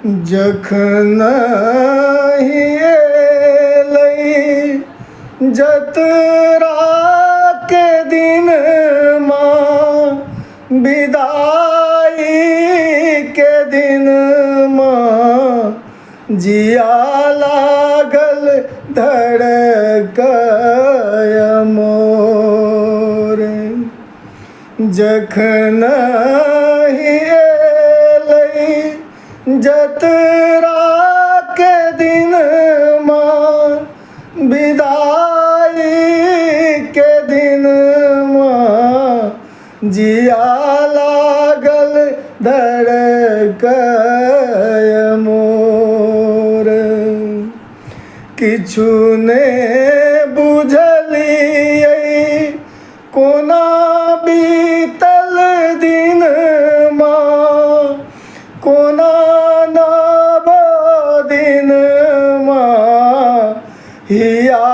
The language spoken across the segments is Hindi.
जखन अयलै जतरा के दिन माँ विदाई के दिन माँ जिया लागल धड़कय मोर। जखन अयलै जतरा के दिन माँ विदाई के दिन माँ जिया लागल धड़कय मोर। किछु ने बुझलियै कोना बीतल दिन माँ, कोना नव दिन माँ हिया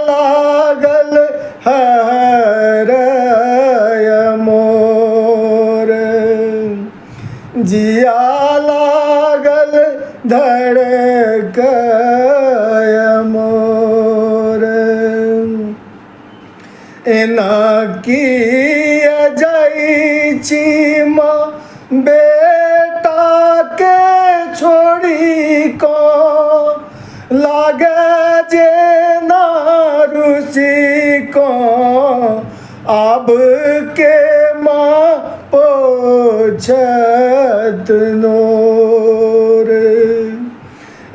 लागल हरय मोर। जिया लागल धड़कय मोर। एना किया जाइ छी माँ बेटा के छोड़ी को, लागे जे ना रुचि को अब के माँ पोछत नोर।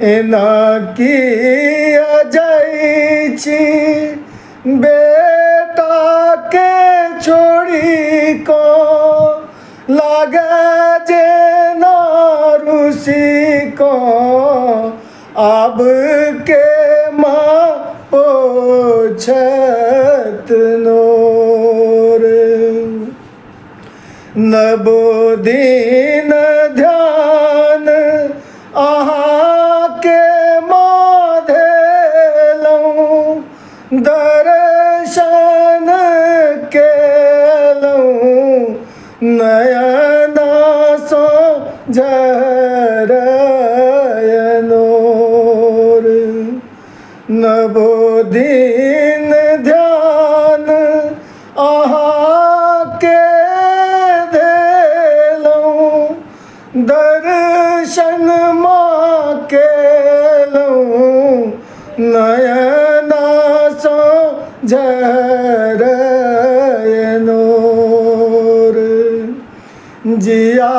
एना किया जाइ छी बेटा के छोड़ी को, लागे जे ना रुचि को अब के माँ पोछत नोर। नबो दिन ध्यान अहाँ के माँ धेलहुँ, दर्शन केलहुँ नयना सँ झरय नोर। नबो दिन ध्यान अहाँ के धेलहुँ, दर्शन माँ केलहुँ नयना सँ झरय नोर। जिया